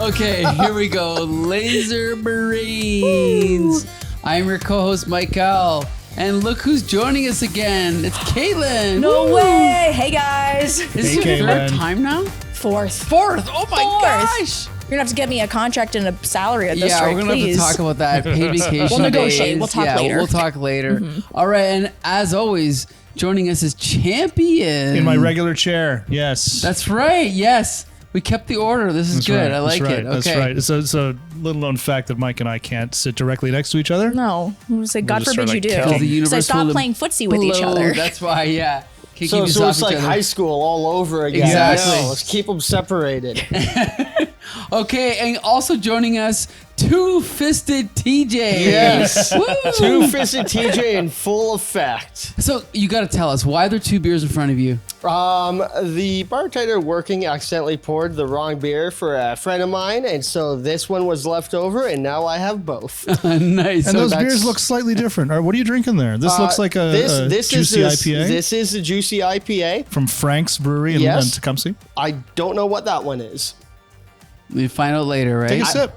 Okay, here we go. Laser Marines. I'm your co-host, Michael. And look who's joining us again. It's Caitlin. No Woo! way. Hey, guys. Is this your Caitlin. third time now? Fourth. Oh my gosh. You're going to have to get me a contract and a salary at this Yeah, rate, we're gonna please. have to talk about that. Paid vacation We'll negotiate. days. We'll talk yeah, later. We'll talk later. All right, and as always, joining us is Champion. In my regular chair, yes. That's right. Yes, we kept the order. This is That's good. right, I like that's right, it. Okay. That's right. It's a little known fact that Mike and I can't sit directly next to each other. No. I'm gonna say, God just forbid start, you do. like, Because the So I universe stopped will playing footsie with each implode. other. That's why, yeah. Can't So keep us it's off like each other. high school all over again. Exactly. No, let's keep them separated. Okay, and also joining us, Two-Fisted TJ. Yes. Woo! Two-fisted TJ in full effect. So you got to tell us, why are there two beers in front of you? The bartender working accidentally poured the wrong beer for a friend of mine, and so this one was left over, and now I have both. Nice. And those that's- beers look slightly different. All right, what are you drinking there? This looks like a juicy IPA This is the juicy IPA. from Frank's Brewery in Yes. Tecumseh. I don't know what that one is. We find out later, right? Take a sip.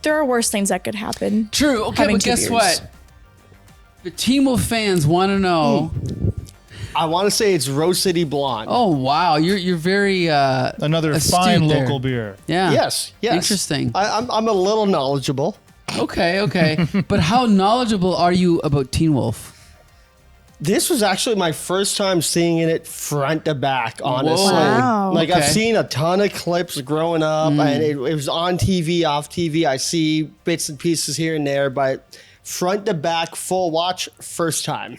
There are worse things that could happen. True. Okay, Having but two guess beers. what? The Team Wolf fans want to know. I want to say it's Rose City Blonde. Oh wow, you're very Another astute fine there. local beer. Yeah. Yes, yes. Interesting. I'm a little knowledgeable. Okay. But how knowledgeable are you about Teen Wolf? This was actually my first time seeing it front to back, honestly. Wow. Like, Okay. I've seen a ton of clips growing up, and it was on TV, off TV. I see bits and pieces here and there, but front to back, full watch, first time.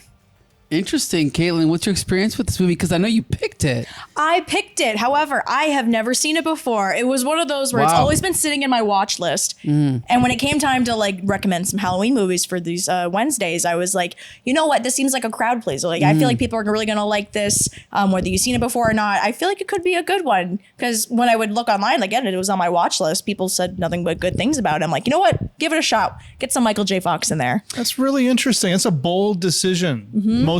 Interesting, Caitlin. What's your experience with this movie? Because I know you picked it. I picked it. However, I have never seen it before. It was one of those where it's Wow. always been sitting in my watch list. And when it came time to like recommend some Halloween movies for these Wednesdays, I was like, you know what? This seems like a crowd pleaser. Like, I feel like people are really going to like this, whether you've seen it before or not. I feel like it could be a good one. Because when I would look online, again, it was on my watch list. People said nothing but good things about it. I'm like, you know what? Give it a shot. Get some Michael J. Fox in there. That's really interesting. It's a bold decision.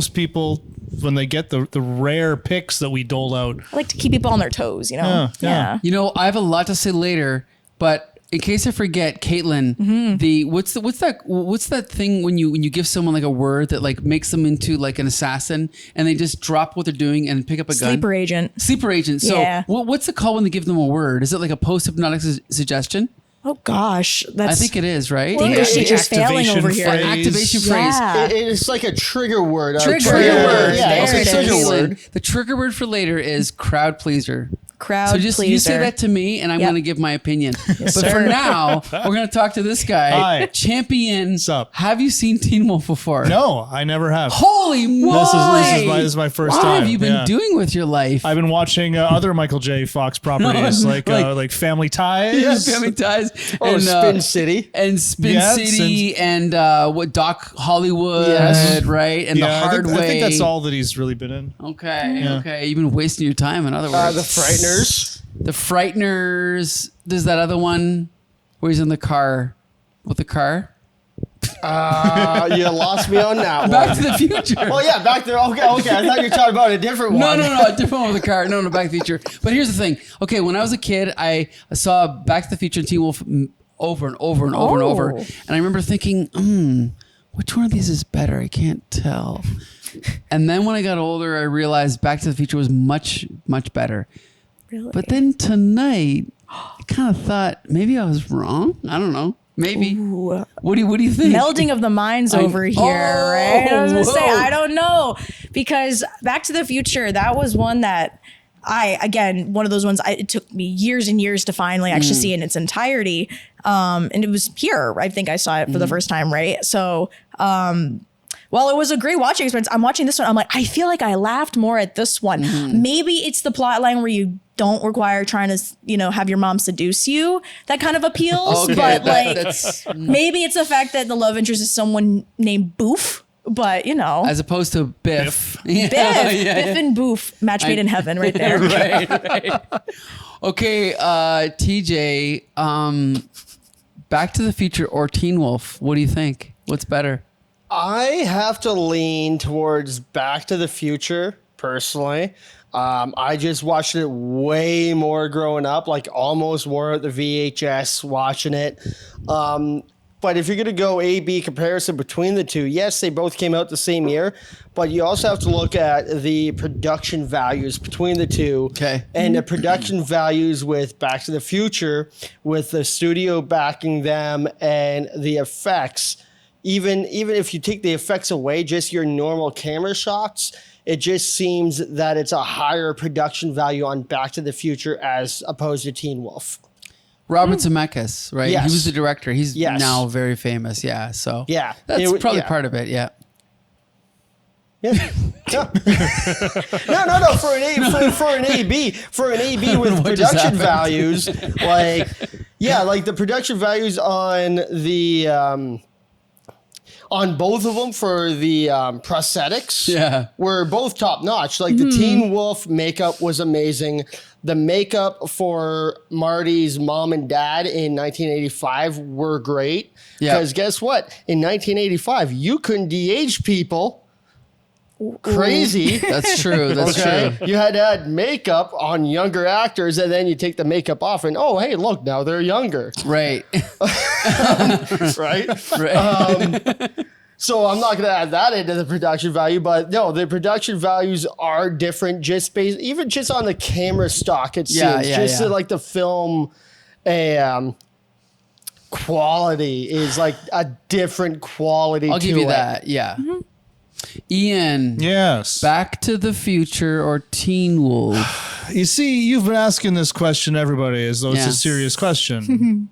Most people, when they get the rare picks that we dole out, I like to keep people on their toes, you know? Yeah. You know, I have a lot to say later, but in case I forget, Caitlin, what's that thing when you give someone like a word that like makes them into like an assassin and they just drop what they're doing and pick up a gun? Sleeper agent. Sleeper agent. So Yeah. what's it called when they give them a word? Is it like a post-hypnotic suggestion? Oh, gosh. That's I think it is, right? The English teacher's failing Activation over here. phrase. Activation phrase. Yeah. It's like a trigger word. Trigger word. Yeah, it's There a it trigger is. word. The trigger word for later is crowd pleaser. Crowd So just you say pleaser. that to me, and I'm Yep. going to give my opinion. But sir. for now, we're going to talk to this guy, Hi. Champion. What's up? Have you seen Teen Wolf before? no, I never have. Holy moly! This is my first what time. have you been Yeah. doing with your life? I've been watching other Michael J. Fox properties like Family Ties. Yeah, Family Ties Or and Spin City. and Spin Yeah, City and what Doc Hollywood, Yes. right? And the Hard I Way. think that's all that he's really been in. Okay, Yeah. okay. You've been wasting your time. In other words, The Frighteners. The Frighteners. There's that other one where he's in the car with the car. You lost me on that one. Back to the Future. Oh, yeah, back there. Okay. I thought you were talking about a different one. No, a different one with the car. No, Back to the Future. But here's the thing. Okay, when I was a kid, I saw Back to the Future and Teen Wolf over and over and over and over. And I remember thinking, which one of these is better? I can't tell. And then when I got older, I realized Back to the Future was much, much better. Really? But then tonight, I kind of thought maybe I was wrong. I don't know. Maybe. Ooh. What do you think? Melding of the minds over here, Oh, right? I was gonna say, whoa. I don't know. Because Back to the Future, that was one that one of those ones, it took me years and years to finally actually see in its entirety. And it was here, I think I saw it for the first time, right? So, while it was a great watching experience, I'm watching this one. I'm like, I feel like I laughed more at this one. Maybe it's the plot line where you don't require trying to, have your mom seduce you. That kind of appeals. Okay, But that's maybe it's the fact that the love interest is someone named Boof. But, as opposed to Biff. Biff and Boof, match made in heaven right there. right. Okay, TJ, Back to the Future or Teen Wolf? What do you think? What's better? I have to lean towards Back to the Future personally. I just watched it way more growing up, like almost more at the VHS watching it. But if you're going to go A-B comparison between the two, yes, they both came out the same year, but you also have to look at the production values between the two. Okay. And the production values with Back to the Future, with the studio backing them and the effects, even if you take the effects away, just your normal camera shots, it just seems that it's a higher production value on Back to the Future as opposed to Teen Wolf. Robert Zemeckis, right? Yes. He was the director. He's Yes. now very famous. Yeah. So Yeah. that's probably yeah. part of it. Yeah. Yeah. No. No. For an AB with What just production happened? values, like the production values on the on both of them for the prosthetics, Yeah. were both top notch. Like the Teen Wolf makeup was amazing. The makeup for Marty's mom and dad in 1985 were great. Yeah. Because guess what? In 1985, you couldn't de-age people. Crazy. That's true. That's Okay. true. You had to add makeup on younger actors, and then you take the makeup off, and oh, hey, look, now they're younger, Right. right? right. So I'm not going to add that into the production value, but no, the production values are different, just based, even just on the camera stock. It Yeah, seems yeah, just yeah. like the film quality is like a different quality. I'll give to you it. that. Yeah. Ian, Yes. Back to the Future or Teen Wolf? You see, you've been asking this question, everybody, as though it's Yeah. a serious question.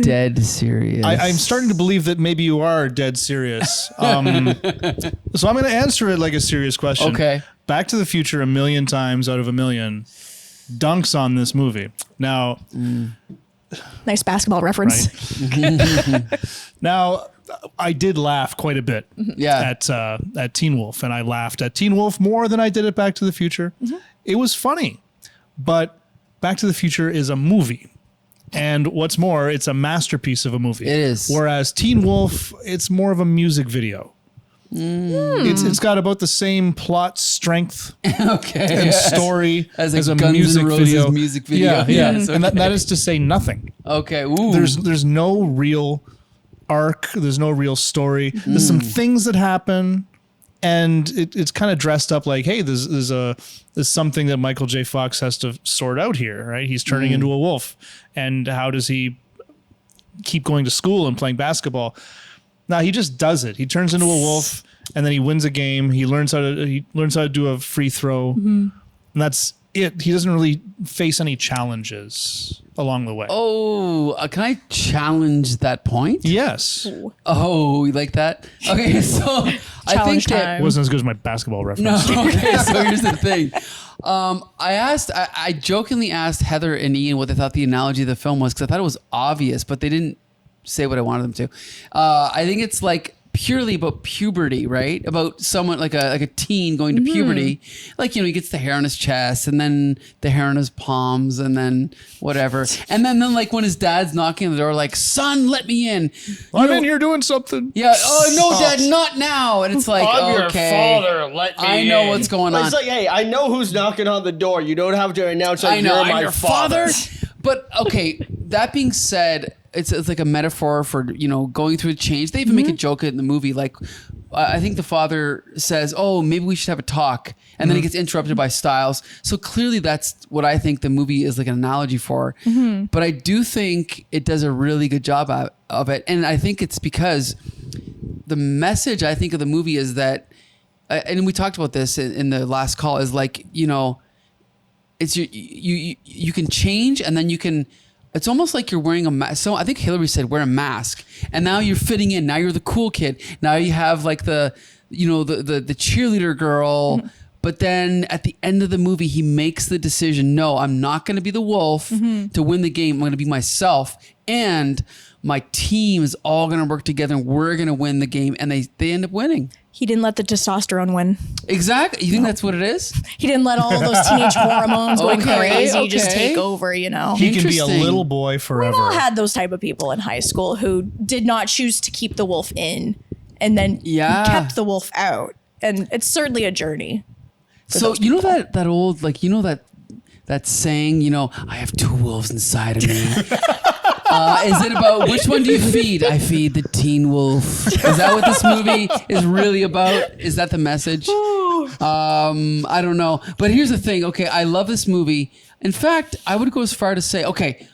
Dead serious. I'm starting to believe that maybe you are dead serious. So I'm going to answer it like a serious question. Okay. Back to the Future, 1,000,000 times out of 1,000,000 dunks on this movie. Now, Nice basketball reference. now I did laugh quite a bit Yeah. at Teen Wolf, and I laughed at Teen Wolf more than I did at Back to the Future. It was funny, but Back to the Future is a movie. And what's more, it's a masterpiece of a movie. It is. Whereas Teen Wolf, it's more of a music video. It's got about the same plot strength Okay. and story As as a a Guns N' music Roses video. music video. Yeah, yeah. Yes, And that is to say nothing. Okay. Ooh. There's no real arc. There's no real story. There's some things that happen, and it's kind of dressed up like, hey, there's something that Michael J. Fox has to sort out here, right? He's turning into a wolf, and how does he keep going to school and playing basketball? No, he just does it. He turns into a wolf, and then he wins a game. He learns how to do a free throw, and that's it. He doesn't really face any challenges along the way. Oh, can I challenge that point? Yes. Oh, you like that? Okay, so I think Challenge that time. It wasn't as good as my basketball no. reference. Okay, so here's the thing. I jokingly asked Heather and Ian what they thought the analogy of the film was because I thought it was obvious, but they didn't say what I wanted them to. I think it's like purely about puberty, right? About someone like a teen going to puberty. Like, he gets the hair on his chest and then the hair on his palms and then whatever. And then like when his dad's knocking on the door, like, son, let me in. I'm in here doing something. Yeah. Oh no, Dad, not now. And it's like, I'm okay, your father. Let me I know in. what's going on. It's like, hey, I know who's knocking on the door. You don't have to announce that I know, you're I'm my your father. But okay, that being said, it's like a metaphor for going through a change. They even make a joke in the movie, like I think the father says, "Oh, maybe we should have a talk," and then he gets interrupted by Styles. So clearly, that's what I think the movie is like an analogy for. But I do think it does a really good job of it, and I think it's because the message I think of the movie is that, and we talked about this in the last call, is like it's you can change, and then you can. It's almost like you're wearing a mask. So I think Hillary said, wear a mask. And now you're fitting in. Now you're the cool kid. Now you have like the cheerleader girl. But then at the end of the movie, he makes the decision, no, I'm not going to be the wolf to win the game. I'm going to be myself. And my team is all going to work together and we're going to win the game. And they end up winning. He didn't let the testosterone win. Exactly. You think that's what it is? He didn't let all those teenage hormones going Okay, crazy just okay. take over, He can be a Interesting. little boy We've forever. all had those type of people in high school who did not choose to keep the wolf in and then Yeah. kept the wolf out. And it's certainly a journey. So you know that old, like, you know that saying, you know, I have two wolves inside of me. Is it about which one do you feed? I feed the teen wolf. Is that what this movie is really about? Is that the message? I don't know. But here's the thing. Okay, I love this movie. In fact, I would go as far to say, okay,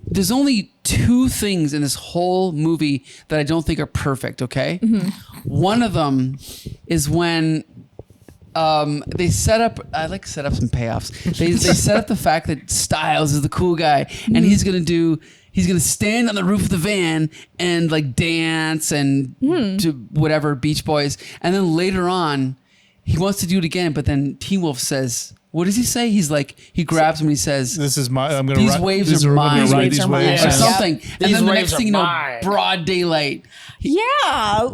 there's only two things in this whole movie that I don't think are perfect, okay? One of them is when they set up, I like set up some payoffs. They set up the fact that Styles is the cool guy and he's going to stand on the roof of the van and like dance and do whatever, Beach Boys. And then later on, he wants to do it again, but then Teen Wolf says, what does he say? He's like, he grabs him and he says, This is my. I'm gonna. these waves are mine. These waves are mine. Or Yeah. something. And These then the waves next thing you are know, mine. broad daylight. Yeah.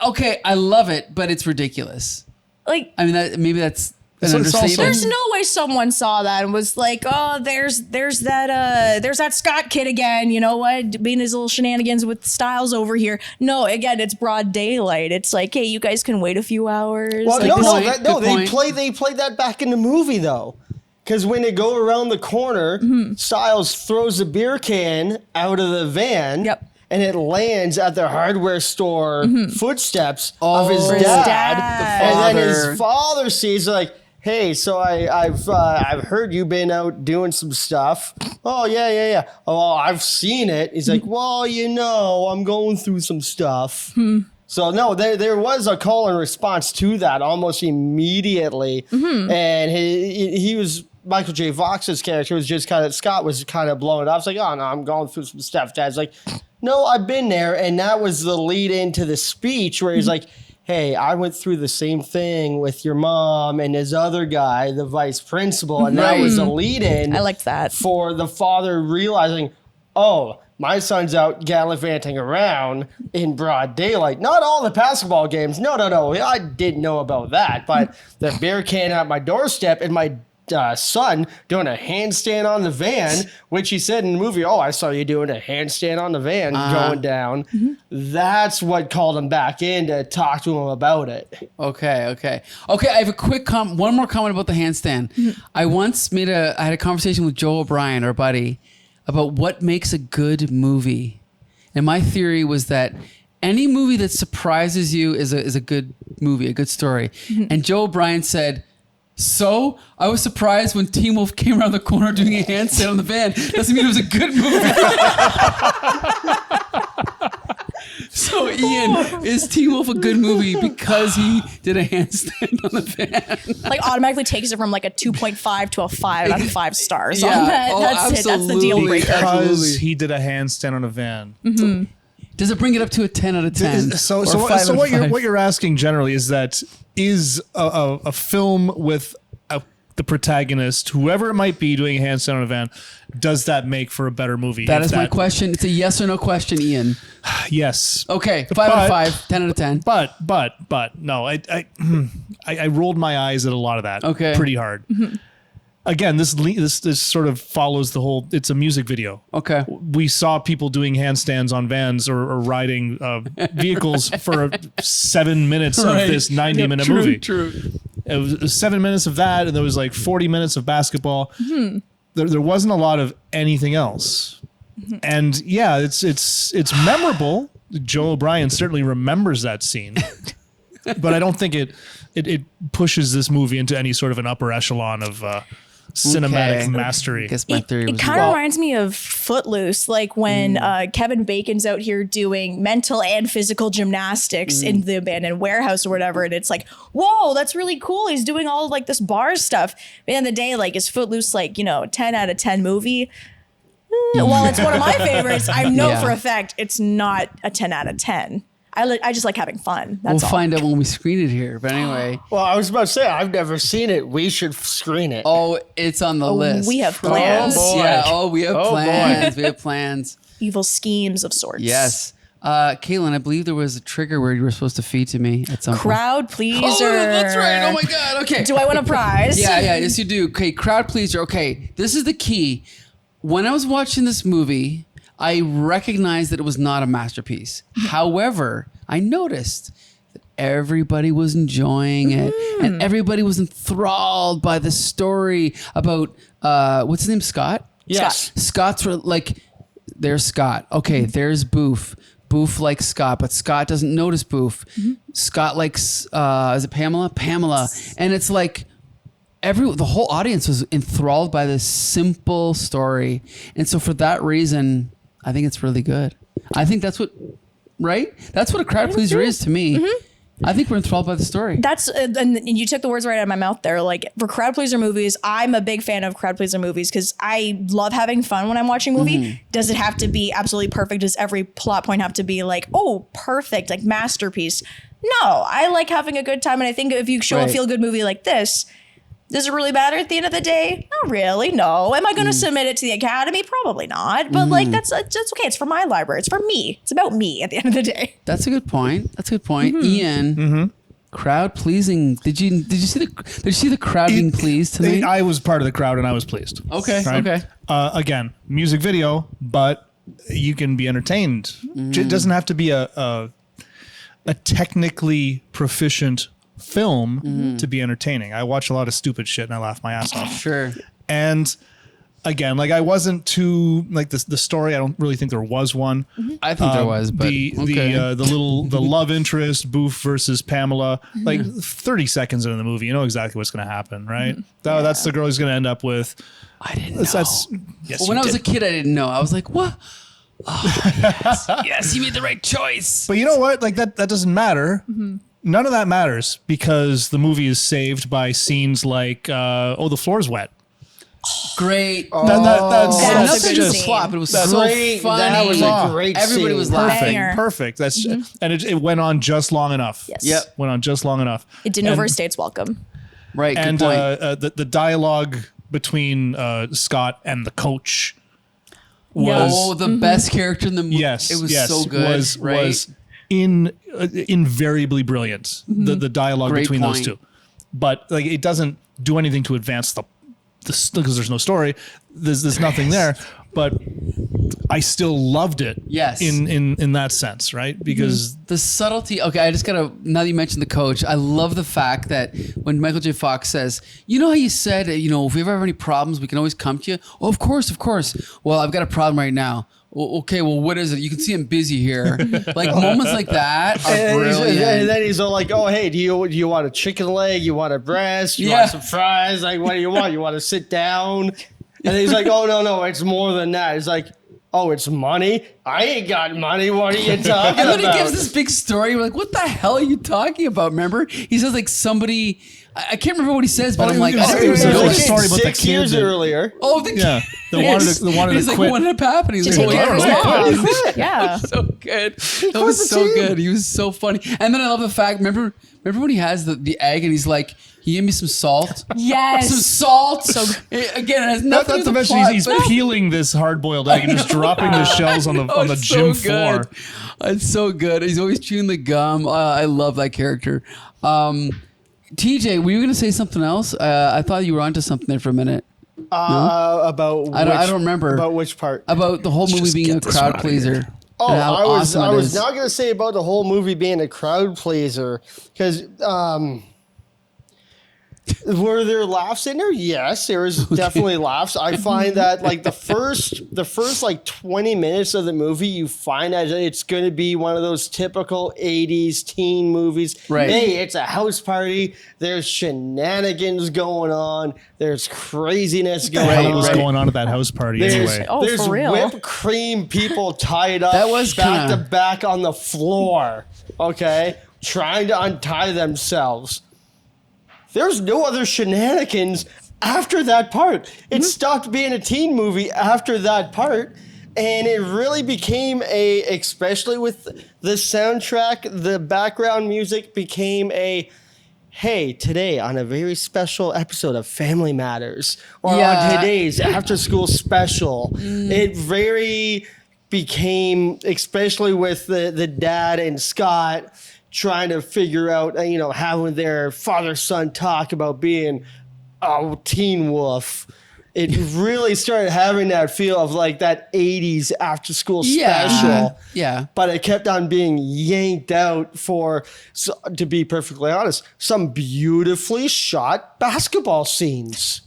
Okay, I love it, but it's ridiculous. Like, I mean, maybe that's an So it's also- understatement. there's no way someone saw that and was like, oh, there's that Scott kid again, you know what, being his little shenanigans with Styles over here. No, again, it's broad daylight. It's like, hey, you guys can wait a few hours. Well, Like, no, Good no, point, no. good point. They played that back in the movie though, because when they go around the corner, Styles throws a beer can out of the van. Yep. And it lands at the hardware store footsteps of his Oh, dad. And then father. his father sees like, hey, so I've heard you've been out doing some stuff. Oh yeah. Oh, well, I've seen it. He's like, well, you know, I'm going through some stuff. So no, there was a call and response to that almost immediately, and he was. Michael J. Fox's character was just Scott was kind of blowing it off. It's like, oh no, I'm going through some stuff. Dad's like, no, I've been there. And that was the lead into the speech where he's like, hey, I went through the same thing with your mom and his other guy, the vice principal. And that was the lead in. I liked that. For the father realizing, oh, my son's out gallivanting around in broad daylight. Not all the basketball games. No. I didn't know about that. But the beer can at my doorstep and my son doing a handstand on the van, which he said in the movie, oh, I saw you doing a handstand on the van going down. That's what called him back in to talk to him about it. Okay. I have a quick one more comment about the handstand. I once I had a conversation with Joe O'Brien, our buddy, about what makes a good movie. And my theory was that any movie that surprises you is a good movie, a good story. And Joe O'Brien said, so I was surprised when Teen Wolf came around the corner doing a handstand on the van. Doesn't mean it was a good movie. So Ian, is Teen Wolf a good movie because he did a handstand on the van? like automatically takes it from like a 2.5 to a 5 out of 5 stars. Yeah. On that. Oh, That's it. That's the deal absolutely. breaker. Absolutely. Because he did a handstand on a van. Does it bring it up to a 10 out of 10? So Or 5 what out of you're 5? what you're asking generally is that a film with the protagonist, whoever it might be, doing a handstand on a van, does that make for a better movie? That If is my question. It's a yes or no question, Ian. Yes. Okay, 5 out of But- 5, 10 out of 10. But no, I rolled my eyes at a lot of that. Okay. Pretty hard. Again, this sort of follows the whole. It's a music video. Okay. We saw people doing handstands on vans or riding vehicles for 7 minutes of this 90-minute movie. True. It was 7 minutes of that, and there was like 40 minutes of basketball. There wasn't a lot of anything else. And yeah, it's memorable. Joe O'Brien certainly remembers that scene. But I don't think it pushes this movie into any sort of an upper echelon of cinematic Okay. mastery. I guess my theory It was kind of wrong. reminds me of Footloose, like when Kevin Bacon's out here doing mental and physical gymnastics in the abandoned warehouse or whatever, and it's like, whoa, that's really cool. He's doing all of like this bar stuff. But at the end of the day, like, is Footloose like, 10 out of 10 movie? While it's one of my favorites, I know Yeah. for a fact it's not a 10 out of 10. I just like having fun. That's We'll all. find out when we screen it here. But anyway, Well, I was about to say, I've never seen it. We should screen it. oh, it's on the list. we have plans. Oh, boy. Yeah. Oh, we have Oh, boy. plans. We have plans. Evil schemes of sorts. Yes. Caitlin, I believe there was a trigger word you were supposed to feed to me at some point. Crowd pleaser. Oh, that's right. Oh my God. Okay. Do I win a prize? Yeah, yes, you do. Okay, crowd pleaser. Okay, this is the key. When I was watching this movie, I recognized that it was not a masterpiece. However, I noticed that everybody was enjoying it, and everybody was enthralled by the story about what's his name, Scott. Yes. Scott's like, there's Scott. Okay, there's Boof. Boof likes Scott, but Scott doesn't notice Boof. Scott likes is it Pamela? Pamela, and it's like the whole audience was enthralled by this simple story, and so for that reason, I think it's really good. I think that's what, right? That's what a crowd pleaser is to me. I think we're enthralled by the story. That's and you took the words right out of my mouth there. Like for crowd pleaser movies, I'm a big fan of crowd pleaser movies because I love having fun when I'm watching a movie. Does it have to be absolutely perfect? Does every plot point have to be like, oh, perfect, like masterpiece? No, I like having a good time, and I think if you show a Right. feel good movie like this, does it really matter at the end of the day? Not really. No. Am I going to submit it to the Academy? Probably not. But like that's okay. It's for my library. It's for me. It's about me at the end of the day. That's a good point. Ian, crowd pleasing. Did you see the crowd being pleased tonight? I was part of the crowd and I was pleased. Okay, Right? okay. Again, music video, but you can be entertained. It doesn't have to be a technically proficient film to be entertaining. I watch a lot of stupid shit and I laugh my ass off. Sure. And again, like I wasn't too like the story. I don't really think there was one. I think there was, but the okay. the love interest Boof versus Pamela, like 30 seconds into the movie, you know exactly what's going to happen, right? That's the girl he's going to end up with. I didn't know. That's yes. Well, when you I was did. a kid, I didn't know. I was like, what? Oh, yes, yes, you made the right choice. But you know what? Like that doesn't matter. None of that matters because the movie is saved by scenes like, the floor's wet. Great. That's That's nothing a to good the scene. plot, but it was That's so great. funny. That was a great Everybody scene. was Perfect. laughing. Banger. Perfect. That's and it went on just long enough. Yes. Yep. Went on just long enough. It didn't And- overstay its welcome. Right. Good And point. the dialogue between Scott and the coach was the best character in the movie. yes, It was yes, so good. was invariably brilliant. The dialogue Great between those point. two, but like it doesn't do anything to advance the because there's no story. There's nothing there, but I still loved it. Yes. in that sense, right? Because The subtlety. Okay, I just gotta. Now that you mentioned the coach, I love the fact that when Michael J. Fox says, "You know how you said, if we ever have any problems, we can always come to you." Oh, of course, of course. Well, I've got a problem right now. Well, okay, well, what is it? You can see I'm busy here. Like moments like that are And brilliant. then he's all like, "Oh, hey, do you want a chicken leg? You want a breast? You Yeah. want some fries? Like, what do you want? You want to sit down?" And he's like, "Oh, no, it's more than that." He's like, "Oh, it's money? I ain't got money. What are you talking And then about?" he gives this big story. We're like, what the hell are you talking about? Remember? He says like somebody. I can't remember what he says, but Oh, I'm it like, was- I it don't was even a know big what it story is. about the 6 kid years that- earlier. Oh, the yeah, they wanted He's to like, quit. what happened? He's To like, take well, care of his yeah. mom. Yeah. So good. That quit was the so team. good. He was so funny. And then I love the fact. Remember when he has the egg and he's like, he gave me some salt. Yes. Some salt. So again, it has Not nothing to to the mention plot, he's but- peeling this hard-boiled egg and just dropping the shells on the Oh, on the it's gym so floor. good. It's so good. He's always chewing the gum. I love that character. TJ, were you going to say something else? I thought you were onto something there for a minute. About I don't remember. About which part? About the whole movie just being get a this crowd one out of pleaser. here. Oh, and how I was awesome it is. not going to say about the whole movie being a crowd pleaser because were there laughs in there? Yes, there was definitely laughs. I find that like the first like 20 minutes of the movie, you find that it's going to be one of those typical 80s teen movies. Right. Hey, it's a house party. There's shenanigans going on. There's craziness going What the hell on. was Right. going on at that house party There's, anyway? Oh, there's for real? whipped cream people tied up That was back kinda- to back on the floor, okay, trying to untie themselves. There's no other shenanigans after that part. It stopped being a teen movie after that part. And it really became especially with the soundtrack, the background music became hey, today on a very special episode of Family Matters, or Yeah. on today's after school special. It very became, especially with the dad and Scott trying to figure out, having their father-son talk about being a teen wolf. it really started having that feel of like that 80s after school special. Yeah. But it kept on being yanked out for, so, to be perfectly honest, some beautifully shot basketball scenes.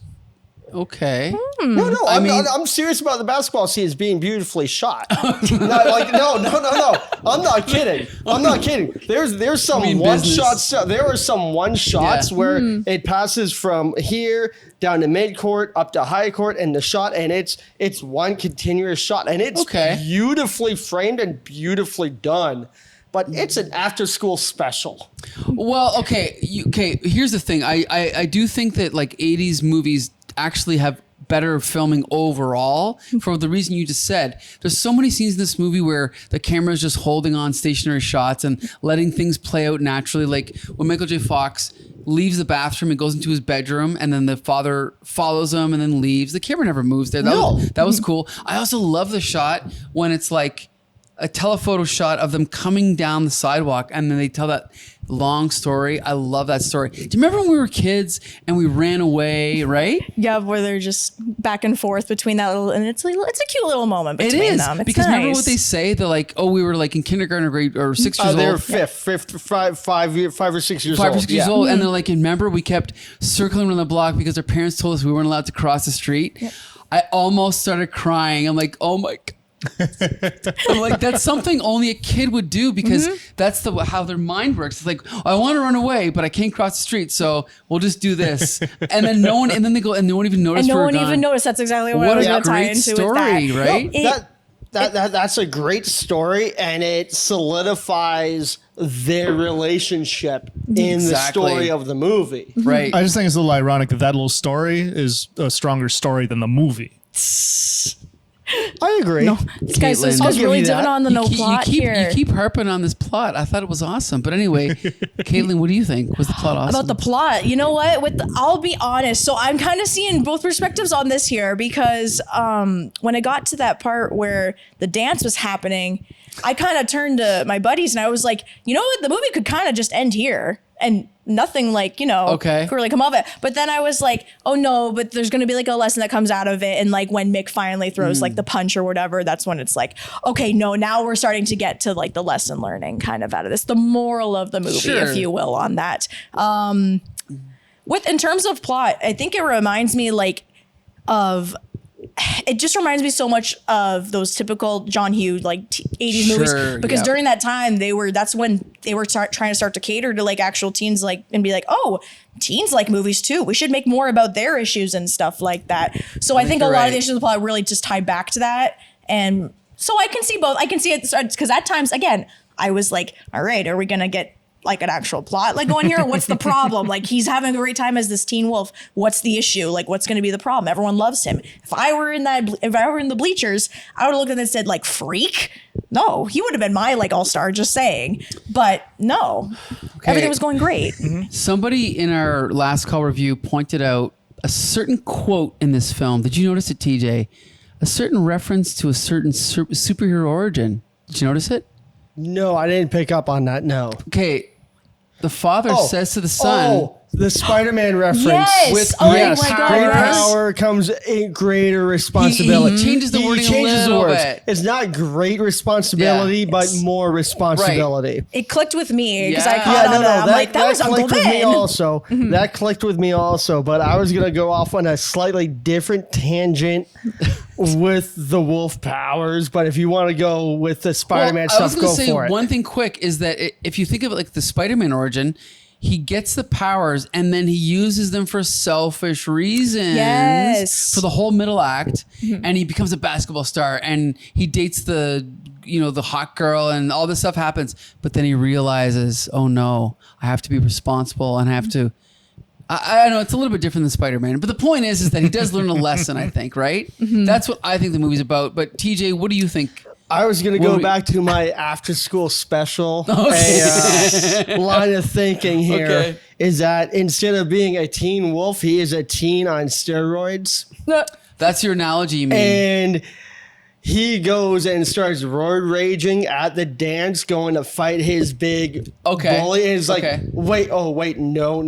Okay. No, I mean- I'm serious about the basketball scenes being beautifully shot. No. I'm not kidding. There's some mean one business. shots. There were some one shots Yeah. where it passes from here down to mid court up to high court and the shot, and it's one continuous shot, and it's Okay. beautifully framed and beautifully done. But it's an after school special. Well, okay. Here's the thing. I do think that like 80s movies actually have better filming overall for the reason you just said. There's so many scenes in this movie where the camera is just holding on stationary shots and letting things play out naturally. Like when Michael J. Fox leaves the bathroom and goes into his bedroom, and then the father follows him and then leaves. The camera never moves there. That was cool. I also love the shot when it's like a telephoto shot of them coming down the sidewalk, and then they tell that long story. I love that story. Do you remember when we were kids and we ran away, right? Yeah, where they're just back and forth between that little, and it's a cute little moment It between is. them. It's Because nice. remember what they say? They're like, oh, we were like in kindergarten or grade or 6 years They were old. five or 6 years old. 5 or 6 years Yeah. old, and they're like, and remember, we kept circling around the block because our parents told us we weren't allowed to cross the street. I almost started crying. I'm like, oh my God. I'm like, that's something only a kid would do because that's how their mind works. It's like, I want to run away, but I can't cross the street, so we'll just do this. And then and then they go, and no one even noticed. and no we were one gone. even noticed. That's exactly what What I was a going to tie great into story, with that. right? That's a great story, and it solidifies their relationship in the Exactly. story of the movie. Right. I just think it's a little ironic that little story is a stronger story than the movie. I agree. This guy's Caitlin. this I'll guy's give really you doing that. on the no plot you here. keep harping on this plot. I thought it was awesome. But anyway, Caitlin, what do you think? Was the plot awesome? About the plot, you know what? I'll be honest. So I'm kind of seeing both perspectives on this here because when I got to that part where the dance was happening, I kind of turned to my buddies and I was like, you know what? The movie could kind of just end here and nothing like, Okay. could really come of it. But then I was like, oh no, but there's going to be like a lesson that comes out of it. And like when Mick finally throws like the punch or whatever, that's when it's like, okay, no, now we're starting to get to like the lesson learning kind of out of this, the moral of the movie, Sure. if you will, on that. In terms of plot, I think it reminds me it just reminds me so much of those typical John Hughes like 80s Sure, movies because yeah. during that time that's when they were trying to start to cater to like actual teens like and be like, oh, teens like movies too, we should make more about their issues and stuff like that. So I think a you're lot right. of the issues of the plot really just tie back to that. And so I can see both. I can see it because at times again I was like, all right, are we gonna get like an actual plot like going here? What's the problem? Like he's having a great time as this teen wolf. What's the issue? Like what's going to be the problem? Everyone loves him. If I were in the bleachers, I would have looked at it and said like freak. No, he would have been my like all-star, just saying. But no, everything was going great. Somebody in our last call review pointed out a certain quote in this film. Did you notice it, TJ? A certain reference to a certain superhero origin. Did you notice it? No, I didn't pick up on that. No. Okay. The father says to the son, Oh, the Spider-Man reference. Yes. With Oh great my God. Great yes. power comes a greater responsibility. He changes the wording a little bit. It's not great responsibility, Yeah, but more responsibility. It clicked with me because I Yeah. caught on to that. I'm like, that was Uncle clicked with me Ben. also. That clicked with me also, but I was gonna go off on a slightly different tangent with the wolf powers. But if you want to go with the Spider-Man I was stuff, gonna go say for it. one thing quick is that if you think of it like the Spider-Man origin, he gets the powers and then he uses them for selfish reasons. Yes. For the whole middle act, and he becomes a basketball star and he dates the hot girl and all this stuff happens, but then he realizes, oh no, I have to be responsible and I have to. I know it's a little bit different than Spider-Man, but the point is that he does learn a lesson, I think, right? That's what I think the movie's about. But TJ, what do you think? I was going to What go we- back to my after-school special Okay. line of thinking here is Okay. that instead of being a teen wolf, he is a teen on steroids. That's your analogy, you mean? And he goes and starts road raging at the dance, going to fight his big Okay. bully. And it's like, Okay. wait, no.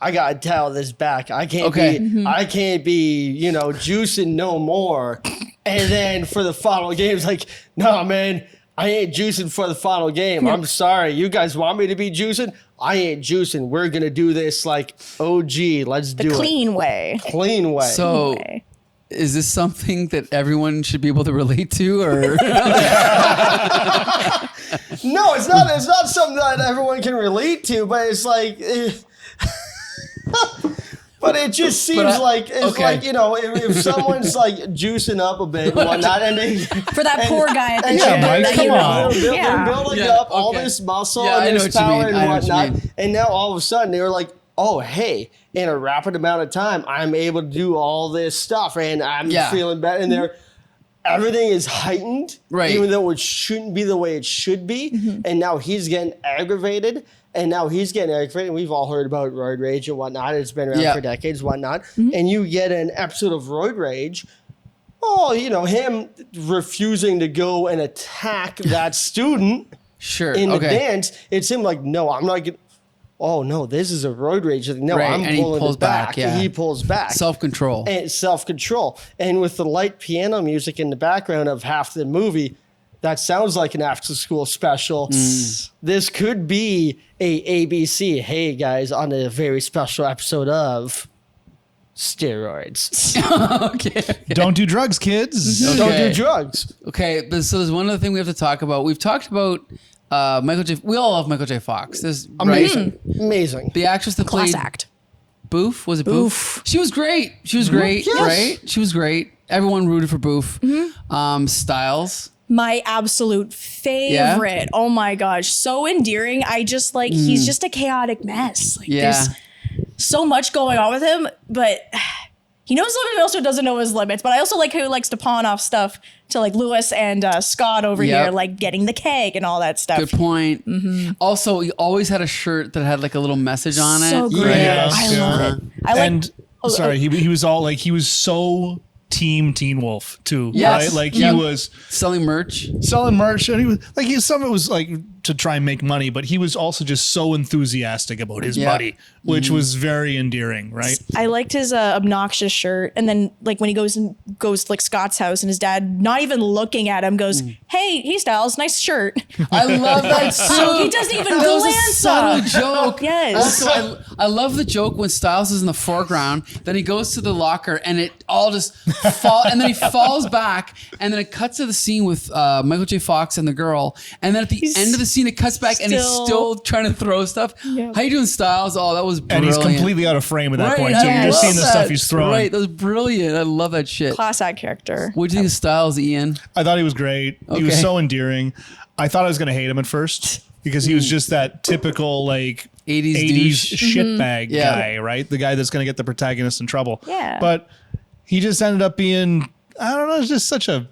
I gotta dial this back. I can't Okay. be, I can't be, juicing no more. And then for the final game, it's like, no, man, I ain't juicing for the final game. I'm sorry. You guys want me to be juicing? I ain't juicing. We're gonna do this like OG. Let's do Clean way. it. Clean way. So, Okay. is this something that everyone should be able to relate to, or No, it's not. It's not something that everyone can relate to. But it's like, but it just seems I- like it's okay. like if someone's like juicing up a bit and whatnot, and they For that poor guy at the Yeah, gym. Mike, that come you know. on. Yeah. They're building Yeah, up all okay. this muscle Yeah, I and know this what you power mean. and I know what you whatnot, mean. and now all of a sudden they were like, "Oh, hey, in a rapid amount of time, I'm able to do all this stuff, and I'm Yeah. feeling better." And everything is heightened, Right. even though it shouldn't be the way it should be. And now he's getting aggravated. And we've all heard about roid rage and whatnot. It's been around Yeah. for decades, whatnot. And you get an episode of roid rage. Oh, him refusing to go and attack that student sure? in the Okay. dance. It's him like, no, I'm not going. Oh no, this is a roid rage. No, Right, I'm and he pulling pulls it back. back, yeah. He pulls back. Self-control. And self-control. And with the light piano music in the background of half the movie, that sounds like an after-school special. This could be a ABC. Hey guys, on a very special episode of steroids. Okay. Don't do drugs, kids. Don't Okay. do drugs. Okay, but so there's one other thing we have to talk about. We've talked about Michael J. We all love Michael J. Fox. This Amazing. Amazing. the actress that Class played act. Boof, was it Boof? She was great. She was great, Yes. right? She was great. Everyone rooted for Boof. Styles. My absolute favorite. Oh my gosh. So endearing. I just like, he's just a chaotic mess. Like Yeah. there's so much going on with him, but he knows limits, but also doesn't know his limits. But I also like how he likes to pawn off stuff to like Lewis and Scott over Yep. here, like getting the keg and all that stuff. Good point. Also, he always had a shirt that had like a little message on So it. great. Yes, I yeah. love it. I like And sorry, he was all like, he was so team Teen Wolf too, Yes. right? Like Yep. he was Selling merch. selling merch, and he was like, some of it was like to try and make money, but he was also just so enthusiastic about his Yeah. buddy, which was very endearing, right? I liked his obnoxious shirt, and then like when he goes to like Scott's house, and his dad, not even looking at him, goes, "Hey, Styles, nice shirt." I love that So he suit. doesn't even That was a glance subtle up. joke. Yes. Also, I love the joke when Styles is in the foreground. Then he goes to the locker, and it all just fall, and then he falls back, and then it cuts to the scene with Michael J. Fox and the girl, and then at the end of the scene, it cuts back, and he's still trying to throw stuff. Yeah. How you doing, Styles? Oh, that was And brilliant. he's completely out of frame at that Right, point I too. You're just love seeing the that. stuff he's throwing. Right, that was brilliant. I love that shit. Class act character. What'd you think of Styles, Ian? I thought he was great. He was Okay. so endearing. I thought I was going to hate him at first because he was just that typical like 80s 80s douche. shitbag Yeah. guy, right? The guy that's going to get the protagonist in trouble. Yeah. But he just ended up being, I don't know, just such a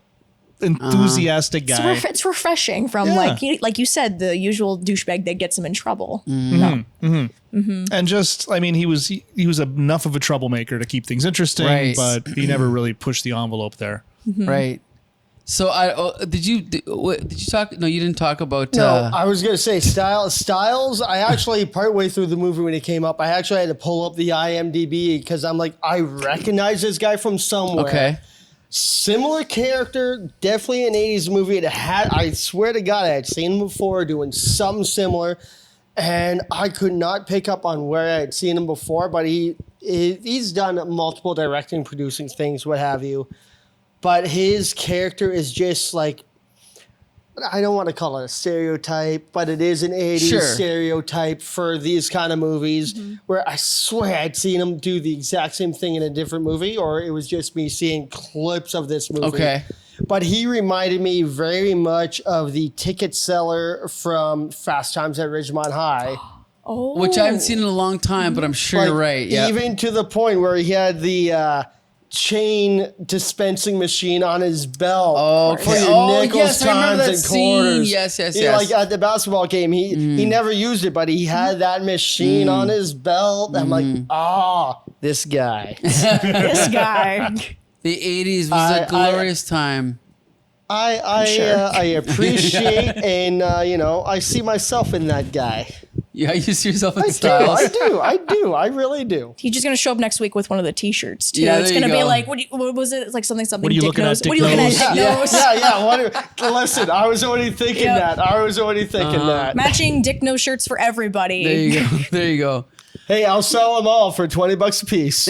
enthusiastic guy. It's refreshing from Yeah. like you said, the usual douchebag that gets him in trouble. And just, I mean, he was enough of a troublemaker to keep things interesting, Right. but he never really pushed the envelope there. Right. So did you talk? No, you didn't talk about. No, I was gonna say Styles. I actually partway through the movie when he came up, I actually had to pull up the IMDb because I'm like, I recognize this guy from somewhere. okay. Similar character, definitely an 80s movie. It had, I swear to God, I had seen him before doing something similar, and I could not pick up on where I had seen him before. But he's done multiple directing, producing things, what have you. But his character is just like, I don't want to call it a stereotype, but it is an 80s Sure. stereotype for these kind of movies where I swear I'd seen him do the exact same thing in a different movie, or it was just me seeing clips of this movie. Okay. But he reminded me very much of the ticket seller from Fast Times at Ridgemont High. Oh, Which I haven't seen in a long time, but I'm sure you're right. Yeah. Even to the point where he had the chain dispensing machine on his belt Okay. for your Oh, nickels, yes, I remember times, that and scene. quarters. Yes, yes, He, yes. Like at the basketball game, he never used it, but he had that machine on his belt. I'm like, this guy. this guy. The 80s was a glorious time. I sure. I appreciate and I see myself in that guy. Yeah, you see yourself in I styles. do. I really do. He's just gonna show up next week with one of the T-shirts too. Yeah, it's there you gonna be go. like, what was it? It's like something. What are you Dick looking at, Nose. Dick What are you looking at, Nose? Dick Nose? Listen, I was already thinking Yep. that. I was already thinking that. Matching Dick Nose shirts for everybody. There you go. There you go. Hey, I'll sell them all for $20 a piece.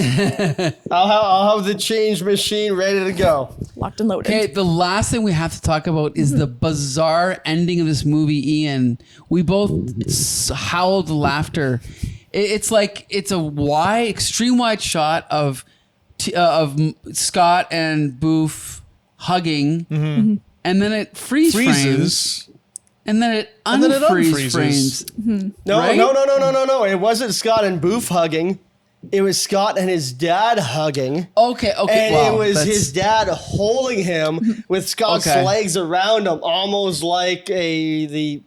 I'll have the change machine ready to go. Locked and loaded. Okay, the last thing we have to talk about is the bizarre ending of this movie, Ian. We both howled laughter. It's like it's a extreme wide shot of Scott and Boof hugging, and then it frames, Freezes. and then it And then it unfreeze unfreezes. frames. No, Right? no. It wasn't Scott and Boof hugging. It was Scott and his dad hugging. Okay, And wow, it was that's- his dad holding him with Scott's Okay. legs around him, almost like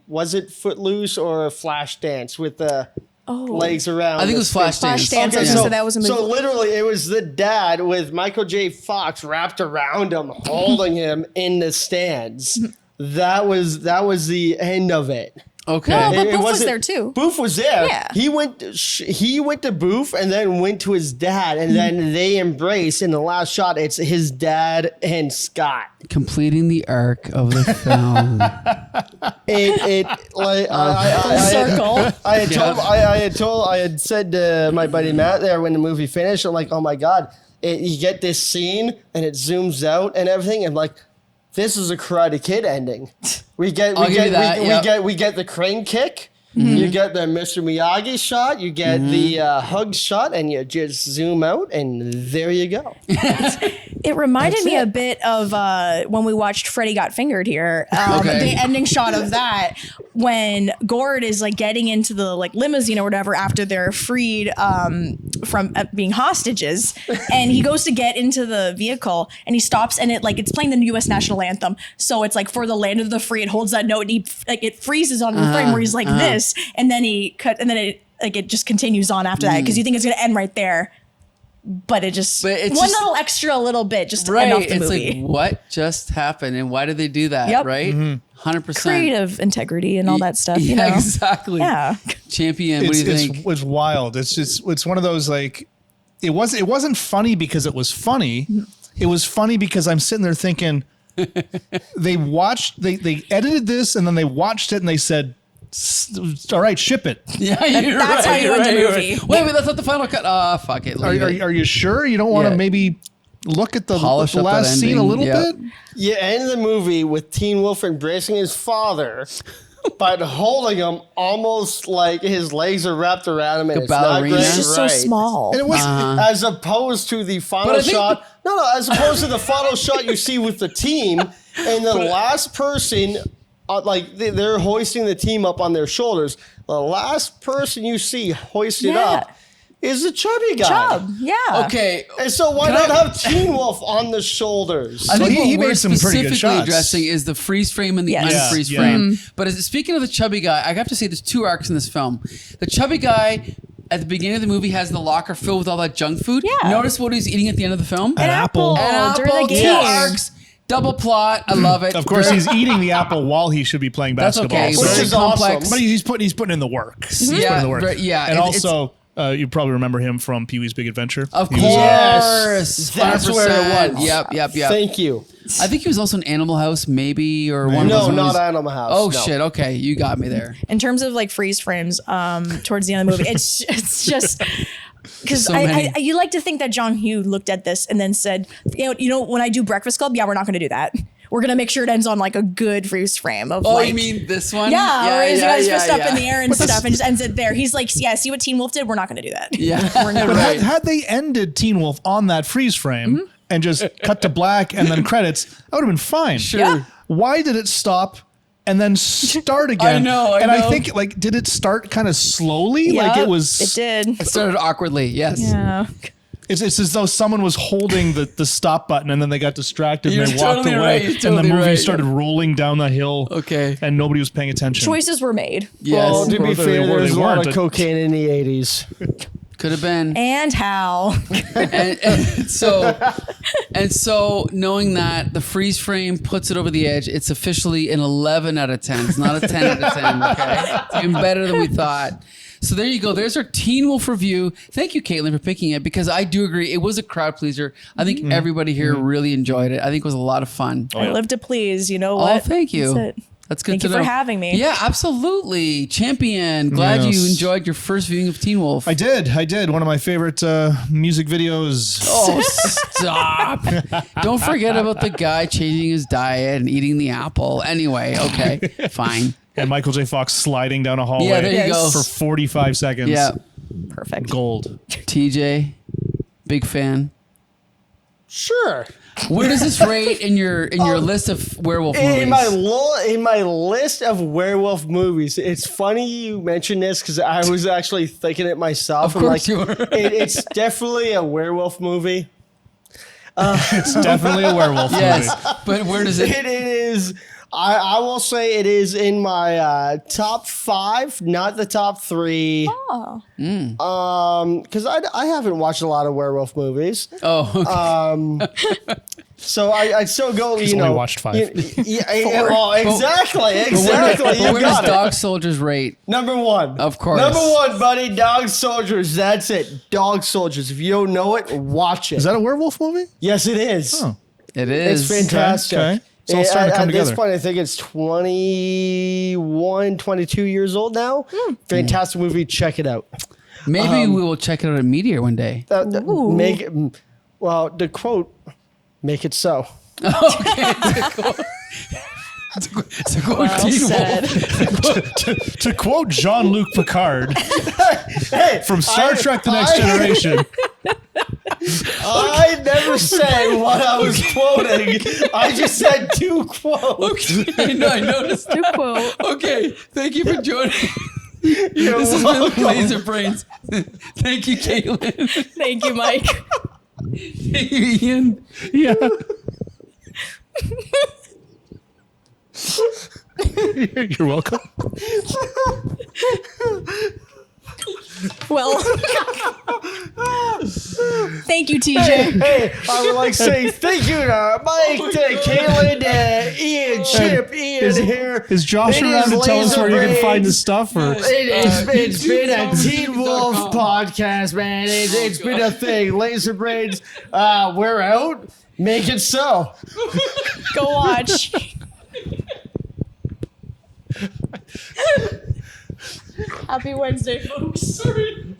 was it Footloose or a Flash Dance with the legs around? I think it was his Flash Flash Dance. Dance. I was Okay, gonna say that was a movie. so literally, it was the dad with Michael J. Fox wrapped around him, holding him in the stands. That was the end of it. Okay. No, but It Boof was wasn't- there too. Boof was there. Yeah. He went to Boof and then went to his dad, and then they embrace. In the last shot, it's his dad and Scott. Completing the arc of the film. It like Full circle. I had said to my buddy Matt there when the movie finished, I'm like, oh my god, you get this scene and it zooms out and everything, and like, this is a Karate Kid ending. We get the crane kick. You get the Mr. Miyagi shot. You get the hug shot, and you just zoom out, and there you go. It reminded That's me it. a bit of when we watched Freddy Got Fingered here. Okay. The ending shot of that when Gord is like getting into the like limousine or whatever after they're freed from being hostages, and he goes to get into the vehicle and he stops and it's playing the U.S. national anthem. So it's like for the land of the free. It holds that note and it freezes on the frame where he's like this, and then it just continues on after that because you think it's gonna end right there. But it's just- little extra little bit just to Right. end off the It's movie. like, what just happened? And why did they do that? Yep. Right? 100%. Creative integrity and all that stuff, you Yeah, know? exactly. Yeah. Champion, what do you think? It's wild. It's one of those like it wasn't funny because it was funny. It was funny because I'm sitting there thinking they edited this and then they watched it and they said, all right, ship it. Yeah, you're That's right, how you you're end a right, you're movie. right. Wait, that's not the final cut. Ah, fuck it. leave it. Are you sure you don't want to Yeah. maybe look at the Polish up that last scene a ending. little Yeah. bit? You end the movie with Teen Wolf embracing his father, but holding him almost like his legs are wrapped around him, and Like a it's not ballerina. great, It's just so right. small. And it was As opposed to the final But I think- shot. As opposed to the final shot you see with the team, and the last person, they're hoisting the team up on their shoulders. The last person you see hoisted Yeah. up is a chubby guy. Chub, yeah. Okay. And so why Can not I- have Teen Wolf on the shoulders? I think he what we're made some pretty good specifically shots. addressing is the freeze frame and the Yes. Yeah, unfreeze yeah. frame. But speaking of the chubby guy, I have to say there's two arcs in this film. The chubby guy at the beginning of the movie has the locker filled with all that junk food. Yeah. Notice what he's eating at the end of the film? An apple, during the Two game. arcs, double plot. I love it. Of course, Very- he's eating the apple while he should be playing That's basketball. okay. So- Which Very is complex. awesome. but he's putting in the work. He's putting in the work. Yeah, and it's- also you probably remember him from Pee Wee's Big Adventure. Of He course. was- That's where it was. Yep. Thank you. I think he was also in Animal House, maybe, or one No, of those not movies. Animal House. Oh, no. shit. Okay. You got me there. In terms of like freeze frames, towards the end of the movie, it's just because So many. you like to think that John Hughes looked at this and then said, you know, when I do Breakfast Club, yeah, we're not going to do that. We're going to make sure it ends on like a good freeze frame of Oh, like. you mean this one? Yeah, or he's got his fist up in the yeah. air and stuff and just ends it there. He's like, yeah, see what Teen Wolf did? We're not going to do that. Yeah. But Right. had they ended Teen Wolf on that freeze frame and just cut to black and then credits, that would have been fine. Sure. Yeah. Why did it stop and then start again? I know. And I think like, did it start kind of slowly? Like Yep, it was. It did. It started awkwardly. Yes. Yeah. It's as though someone was holding the stop button and then they got distracted You're and they walked totally away right, you're and totally the movie right. started rolling down the hill. Okay. And nobody was paying attention. Choices were made. Yes. Well, to Or be they fair, were, there was they a lot weren't. of cocaine in the 80s. Could have been. And how? and so knowing that the freeze frame puts it over the edge, it's officially an 11 out of 10. It's not a 10 out of 10. Okay, it's even better than we thought. So there you go. There's our Teen Wolf review. Thank you, Caitlin, for picking it, because I do agree it was a crowd pleaser. I think everybody here really enjoyed it. I think it was a lot of fun. I live to please. You know Oh, what? thank you. That's it. That's good Thank to you know. for having me. Yeah, absolutely. Champion. Glad Yes. you enjoyed your first viewing of Teen Wolf. I did. One of my favorite music videos. Oh, stop. Don't forget about the guy changing his diet and eating the apple. Anyway, okay, fine. And Michael J. Fox sliding down a hallway Yeah, there you go. for 45 seconds. Yeah. Perfect. Gold. TJ, big fan. Sure. Where does this rate in your list of werewolf movies? In my list of werewolf movies, it's funny you mentioned this because I was actually thinking it myself. Of course you were. It's definitely a werewolf movie. It's definitely a werewolf Yes, movie. but where does it? It is. I will say it is in my top 5, not the top 3. Oh. Because I haven't watched a lot of werewolf movies. Oh, okay. So I'd still go, you only know. watched 5. Well, exactly. But You where does got it. Dog Soldiers rate? Number 1. Of course. Number 1, buddy. Dog Soldiers. That's it. Dog Soldiers. If you don't know it, watch it. Is that a werewolf movie? Yes, it is. Oh. It is. It's fantastic. Okay. It's all starting to come At this together. point, I think it's 21, 22 years old now. Fantastic movie. Check it out. Maybe we will check it out at Meteor one day. Make it, well, the quote, make it so. So go Well Teen Wolf. said. To quote Jean-Luc Picard Hey, from Star Trek The Next Generation, I never said what I was quoting. I just said 2 quotes. Okay, no, I noticed. Good quote. Okay, thank you for joining. You're This has welcome. been Laser Brains. Thank you, Caitlin. Thank you, Mike. Thank you, Ian. yeah. You're welcome. Well, thank you, TJ. Hey, I would like to say thank you to Mike, to Caitlin, to Ian, Chip, Ian here. Is Josh It around is to tell us where you can find Laser the stuff? Or It's been a Teen TeenWolf.com. Wolf podcast, man. It's been a thing. Laser Brains, we're out. Make it so. Go watch. Happy Wednesday, folks. Sorry.